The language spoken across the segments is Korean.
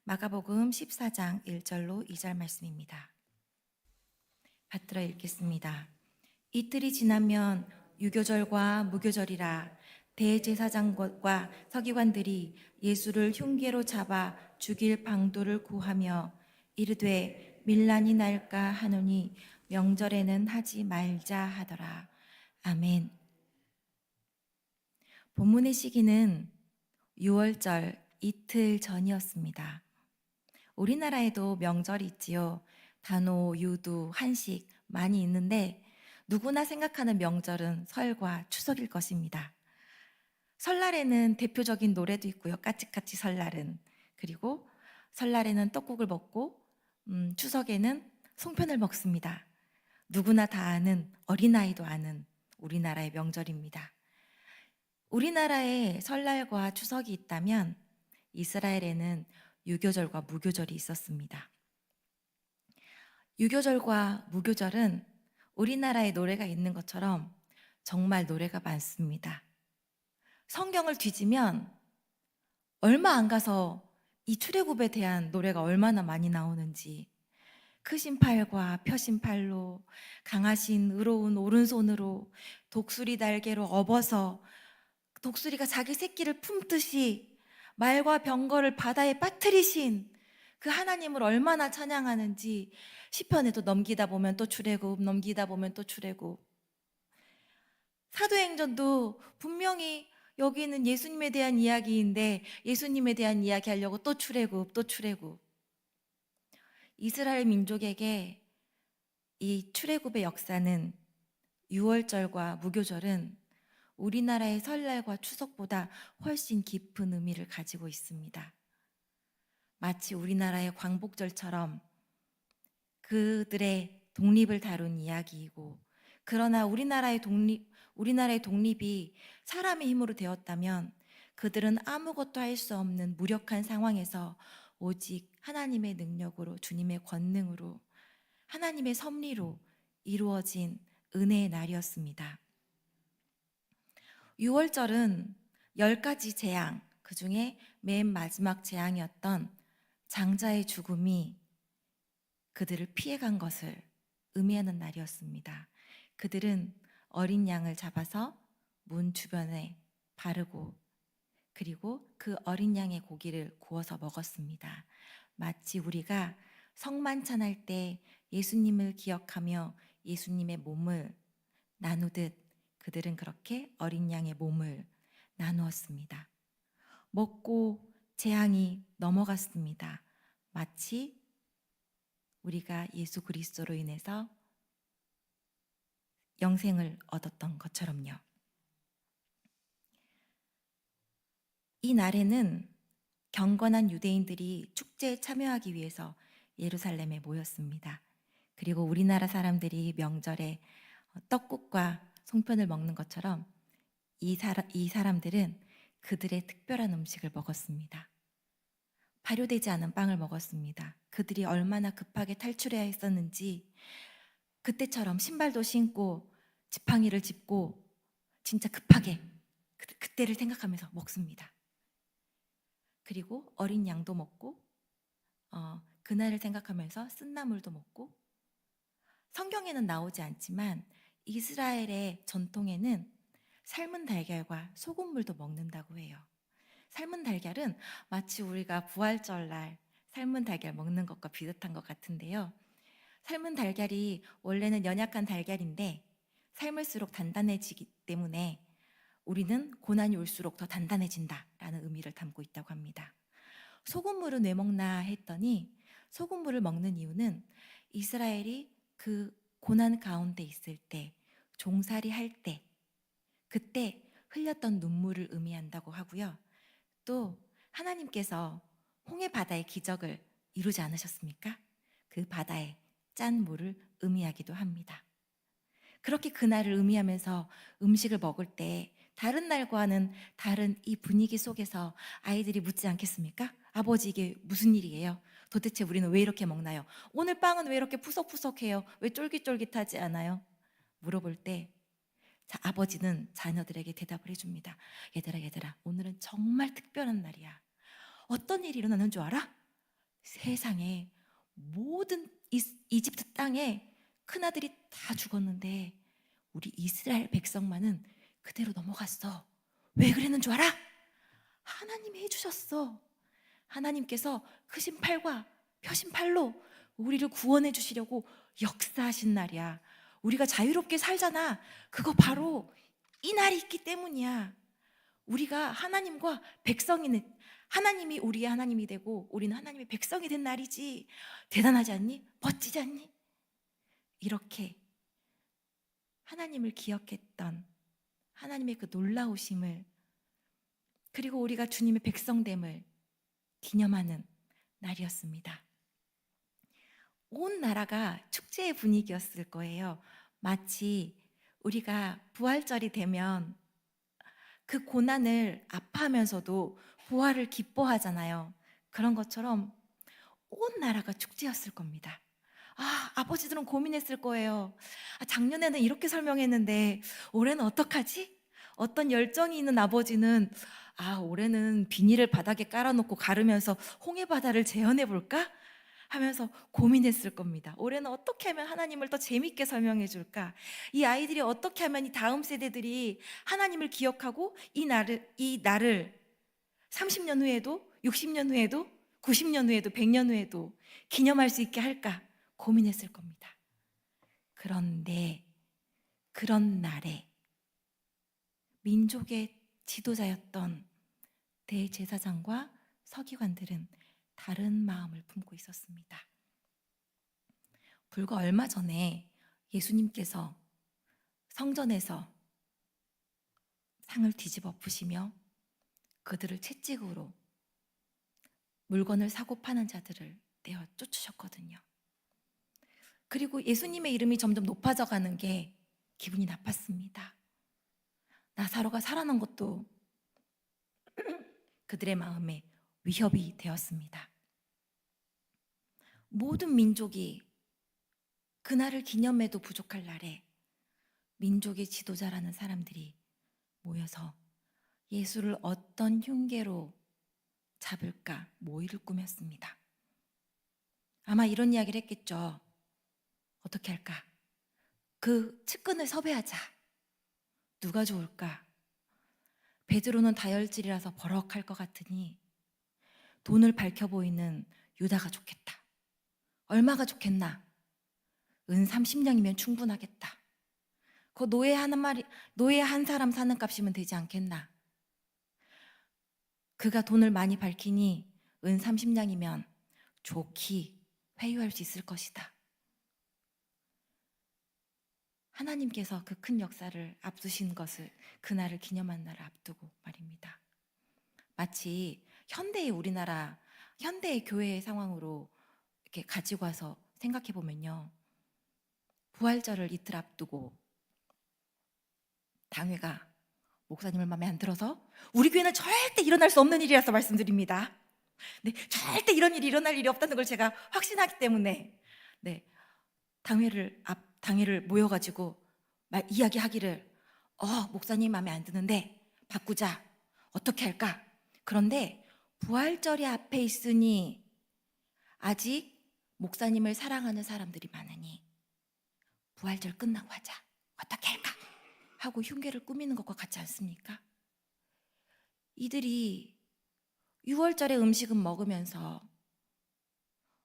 마가복음 14장 1절로 2절 말씀입니다. 받들어 읽겠습니다. 이틀이 지나면 유교절과 무교절이라 대제사장과 서기관들이 예수를 흉계로 잡아 죽일 방도를 구하며 이르되 밀란이 날까 하노니 명절에는 하지 말자 하더라. 아멘. 본문의 시기는 6월절 이틀 전이었습니다. 우리나라에도 명절이 있지요. 단오, 유두, 한식 많이 있는데 누구나 생각하는 명절은 설과 추석일 것입니다. 설날에는 대표적인 노래도 있고요. 까치까치 설날은. 그리고 설날에는 떡국을 먹고 추석에는 송편을 먹습니다. 누구나 다 아는, 어린아이도 아는 우리나라의 명절입니다. 우리나라에 설날과 추석이 있다면 이스라엘에는 유교절과 무교절이 있었습니다. 유교절과 무교절은 우리나라에 노래가 있는 것처럼 정말 노래가 많습니다. 성경을 뒤지면 얼마 안 가서 이 출애굽에 대한 노래가 얼마나 많이 나오는지, 크신 팔과 펴신 팔로 강하신 의로운 오른손으로 독수리 날개로 업어서 독수리가 자기 새끼를 품듯이 말과 병거를 바다에 빠뜨리신 그 하나님을 얼마나 찬양하는지 시편에도 넘기다 보면 또 출애굽, 넘기다 보면 또 출애굽. 사도행전도 분명히 여기는 예수님에 대한 이야기인데 예수님에 대한 이야기 하려고 또 출애굽, 또 출애굽. 이스라엘 민족에게 이 출애굽의 역사는 유월절과 무교절은 우리나라의 설날과 추석보다 훨씬 깊은 의미를 가지고 있습니다. 마치 우리나라의 광복절처럼 그들의 독립을 다룬 이야기이고, 그러나 우리나라의 독립이 사람의 힘으로 되었다면 그들은 아무것도 할 수 없는 무력한 상황에서 오직 하나님의 능력으로, 주님의 권능으로, 하나님의 섭리로 이루어진 은혜의 날이었습니다. 6월절은 10가지 재앙, 그 중에 맨 마지막 재앙이었던 장자의 죽음이 그들을 피해간 것을 의미하는 날이었습니다. 그들은 어린 양을 잡아서 문 주변에 바르고 그리고 그 어린 양의 고기를 구워서 먹었습니다. 마치 우리가 성만찬할 때 예수님을 기억하며 예수님의 몸을 나누듯 그들은 그렇게 어린 양의 몸을 나누었습니다. 먹고 재앙이 넘어갔습니다. 마치 우리가 예수 그리스도로 인해서 영생을 얻었던 것처럼요. 이 날에는 경건한 유대인들이 축제에 참여하기 위해서 예루살렘에 모였습니다. 그리고 우리나라 사람들이 명절에 떡국과 송편을 먹는 것처럼 이 사람들은 그들의 특별한 음식을 먹었습니다. 발효되지 않은 빵을 먹었습니다. 그들이 얼마나 급하게 탈출해야 했었는지 그때처럼 신발도 신고 지팡이를 짚고 진짜 급하게 그때를 생각하면서 먹습니다. 그리고 어린 양도 먹고 그날을 생각하면서 쓴나물도 먹고, 성경에는 나오지 않지만 이스라엘의 전통에는 삶은 달걀과 소금물도 먹는다고 해요. 삶은 달걀은 마치 우리가 부활절날 삶은 달걀 먹는 것과 비슷한 것 같은데요. 삶은 달걀이 원래는 연약한 달걀인데 삶을수록 단단해지기 때문에 우리는 고난이 올수록 더 단단해진다라는 의미를 담고 있다고 합니다. 소금물은 왜 먹나 했더니 소금물을 먹는 이유는 이스라엘이 그 고난 가운데 있을 때, 종살이 할 때, 그때 흘렸던 눈물을 의미한다고 하고요. 또 하나님께서 홍해 바다의 기적을 이루지 않으셨습니까? 그 바다의 짠 물을 의미하기도 합니다. 그렇게 그날을 의미하면서 음식을 먹을 때 다른 날과는 다른 이 분위기 속에서 아이들이 묻지 않겠습니까? 아버지, 이게 무슨 일이에요? 도대체 우리는 왜 이렇게 먹나요? 오늘 빵은 왜 이렇게 푸석푸석해요? 왜 쫄깃쫄깃하지 않아요? 물어볼 때 아버지는 자녀들에게 대답을 해줍니다. 얘들아, 오늘은 정말 특별한 날이야. 어떤 일이 일어나는 줄 알아? 세상에 모든 이집트 땅에 큰아들이 다 죽었는데 우리 이스라엘 백성만은 그대로 넘어갔어. 왜 그랬는 줄 알아? 하나님이 해주셨어. 하나님께서 크신 팔과 펴신 팔로 우리를 구원해 주시려고 역사하신 날이야. 우리가 자유롭게 살잖아. 그거 바로 이 날이 있기 때문이야. 우리가 하나님과 백성이는, 하나님이 우리의 하나님이 되고 우리는 하나님의 백성이 된 날이지. 대단하지 않니? 멋지지 않니? 이렇게 하나님을 기억했던 하나님의 그 놀라우심을, 그리고 우리가 주님의 백성됨을 기념하는 날이었습니다. 온 나라가 축제의 분위기였을 거예요. 마치 우리가 부활절이 되면 그 고난을 아파하면서도 부활을 기뻐하잖아요. 그런 것처럼 온 나라가 축제였을 겁니다. 아버지들은 고민했을 거예요. 작년에는 이렇게 설명했는데 올해는 어떡하지? 어떤 열정이 있는 아버지는 올해는 비닐을 바닥에 깔아놓고 가르면서 홍해바다를 재현해 볼까? 하면서 고민했을 겁니다. 올해는 어떻게 하면 하나님을 더 재밌게 설명해 줄까? 이 아이들이 어떻게 하면 이 다음 세대들이 하나님을 기억하고 이 날을 30년 후에도, 60년 후에도, 90년 후에도, 100년 후에도 기념할 수 있게 할까 고민했을 겁니다. 그런데 그런 날에 민족의 지도자였던 대제사장과 서기관들은 다른 마음을 품고 있었습니다. 불과 얼마 전에 예수님께서 성전에서 상을 뒤집어 엎으시며 그들을 채찍으로 물건을 사고 파는 자들을 내어 쫓으셨거든요. 그리고 예수님의 이름이 점점 높아져 가는 게 기분이 나빴습니다. 나사로가 살아난 것도 그들의 마음에 위협이 되었습니다. 모든 민족이 그날을 기념해도 부족할 날에 민족의 지도자라는 사람들이 모여서 예수를 어떤 흉계로 잡을까 모의를 꾸몄습니다. 아마 이런 이야기를 했겠죠. 어떻게 할까? 그 측근을 섭외하자. 누가 좋을까? 베드로는 다혈질이라서 버럭할 것 같으니 돈을 밝혀 보이는 유다가 좋겠다. 얼마가 좋겠나? 은 30냥이면 충분하겠다. 그 노예 한 사람 사는 값이면 되지 않겠나? 그가 돈을 많이 밝히니 은 30냥이면 좋게 회유할 수 있을 것이다. 하나님께서 그 큰 역사를 앞두신 것을, 그날을 기념한 날을 앞두고 말입니다. 마치 현대의 우리나라, 현대의 교회의 상황으로 이렇게 가지고 와서 생각해 보면요. 부활절을 이틀 앞두고 당회가 목사님을 마음에 안 들어서, 우리 교회는 절대 일어날 수 없는 일이라서 말씀드립니다. 네, 절대 이런 일이 일어날 일이 없다는 걸 제가 확신하기 때문에 당회를 모여가지고 이야기하기를, 목사님 마음에 안 드는데 바꾸자. 어떻게 할까? 그런데 부활절이 앞에 있으니 아직 목사님을 사랑하는 사람들이 많으니 부활절 끝나고 하자. 어떻게 할까? 하고 흉계를 꾸미는 것과 같지 않습니까? 이들이 6월절에 음식은 먹으면서,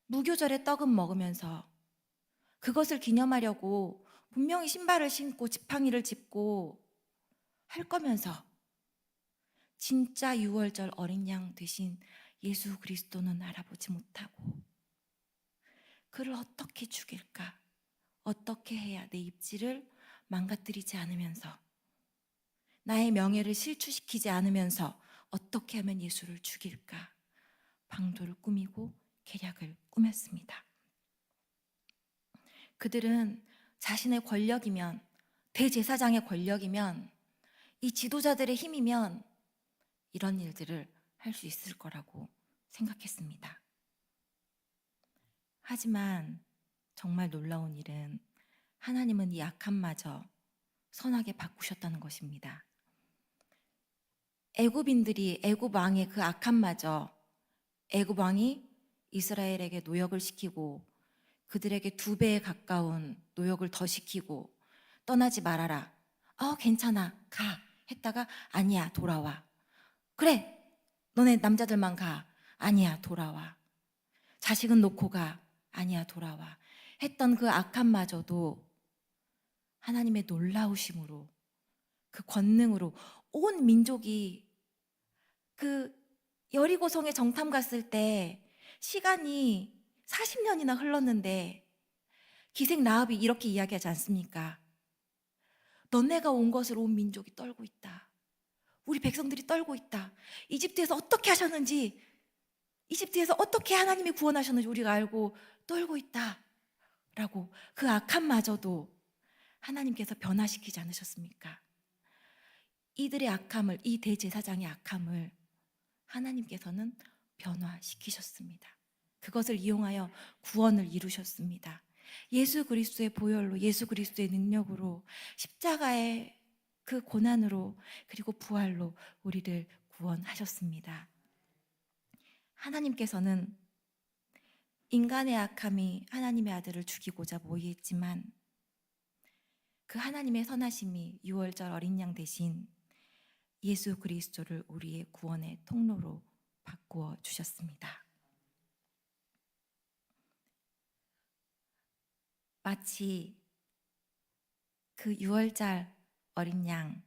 무교절에 떡은 먹으면서 그것을 기념하려고 분명히 신발을 신고 지팡이를 짚고 할 거면서 진짜 6월절 어린 양 되신 예수 그리스도는 알아보지 못하고 그를 어떻게 죽일까? 어떻게 해야 내 입지를 망가뜨리지 않으면서, 나의 명예를 실추시키지 않으면서 어떻게 하면 예수를 죽일까? 방도를 꾸미고 계략을 꾸몄습니다. 그들은 자신의 권력이면, 대제사장의 권력이면, 이 지도자들의 힘이면 이런 일들을 할 수 있을 거라고 생각했습니다. 하지만 정말 놀라운 일은 하나님은 이 악함마저 선하게 바꾸셨다는 것입니다. 애굽 왕의 그 악함마저 애굽 왕이 이스라엘에게 노역을 시키고 그들에게 2배에 가까운 노역을 더 시키고 떠나지 말아라. 괜찮아. 가. 했다가 아니야. 돌아와. 그래. 너네 남자들만 가. 아니야. 돌아와. 자식은 놓고 가. 아니야. 돌아와. 했던 그 악함마저도 하나님의 놀라우심으로 그 권능으로 온 민족이 그 여리고성에 정탐 갔을 때 시간이 40년이나 흘렀는데 기생 라합이 이렇게 이야기하지 않습니까? 너네가 온 것을 온 민족이 떨고 있다. 우리 백성들이 떨고 있다. 이집트에서 어떻게 하셨는지, 이집트에서 어떻게 하나님이 구원하셨는지 우리가 알고 떨고 있다. 라고 그 악함마저도 하나님께서 변화시키지 않으셨습니까? 이들의 악함을, 이 대제사장의 악함을 하나님께서는 변화시키셨습니다. 그것을 이용하여 구원을 이루셨습니다. 예수 그리스도의 보혈로, 예수 그리스도의 능력으로, 십자가의 그 고난으로, 그리고 부활로 우리를 구원하셨습니다. 하나님께서는 인간의 악함이 하나님의 아들을 죽이고자 모의했지만 그 하나님의 선하심이 6월절 어린 양 대신 예수 그리스도를 우리의 구원의 통로로 바꾸어 주셨습니다. 마치 그 6월절 어린 양,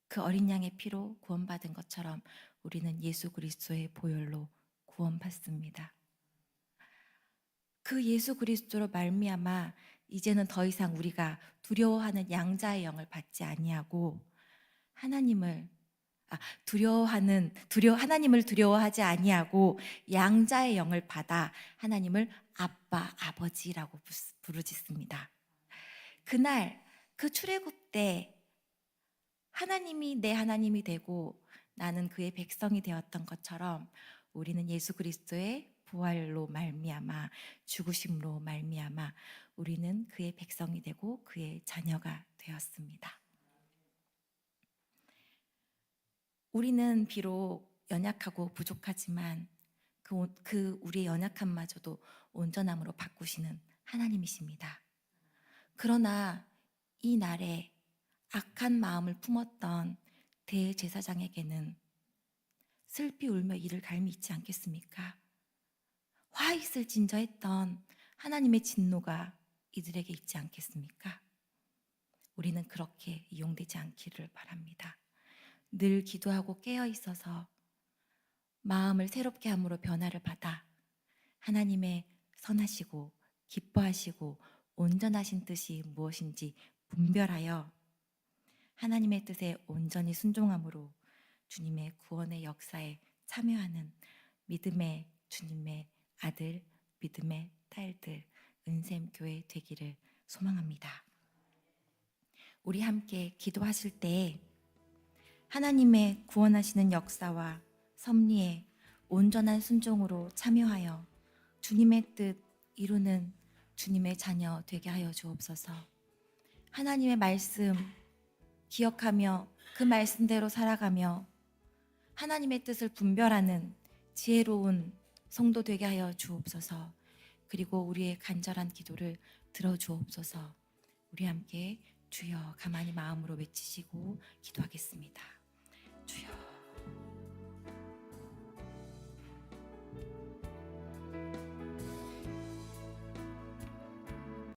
그 어린 양의 피로 구원받은 것처럼 우리는 예수 그리스도의 보혈로 구원받습니다. 그 예수 그리스도로 말미암아 이제는 더 이상 우리가 두려워하는 양자의 영을 받지 아니하고 하나님을 하나님을 두려워하지 아니하고 양자의 영을 받아 하나님을 아빠, 아버지라고 부르짖습니다. 그날 그 출애굽 때 하나님이 내 하나님이 되고 나는 그의 백성이 되었던 것처럼 우리는 예수 그리스도의 부활로 말미암아 죽으심으로 말미암아 우리는 그의 백성이 되고 그의 자녀가 되었습니다. 우리는 비록 연약하고 부족하지만 그 우리의 연약함마저도 온전함으로 바꾸시는 하나님이십니다. 그러나 이 날에 악한 마음을 품었던 대제사장에게는 슬피 울며 이를 갈미 있지 않겠습니까? 화 있을 진저했던 하나님의 진노가 이들에게 있지 않겠습니까? 우리는 그렇게 이용되지 않기를 바랍니다. 늘 기도하고 깨어 있어서 마음을 새롭게 함으로 변화를 받아 하나님의 선하시고 기뻐하시고 온전하신 뜻이 무엇인지 분별하여 하나님의 뜻에 온전히 순종함으로 주님의 구원의 역사에 참여하는 믿음의 주님의 아들, 믿음의 딸들, 은샘교회 되기를 소망합니다. 우리 함께 기도하실 때 하나님의 구원하시는 역사와 섭리에 온전한 순종으로 참여하여 주님의 뜻 이루는 주님의 자녀 되게 하여 주옵소서. 하나님의 말씀 기억하며 그 말씀대로 살아가며 하나님의 뜻을 분별하는 지혜로운 성도 되게 하여 주옵소서. 그리고 우리의 간절한 기도를 들어주옵소서. 우리 함께 주여 가만히 마음으로 외치시고 기도하겠습니다. 주여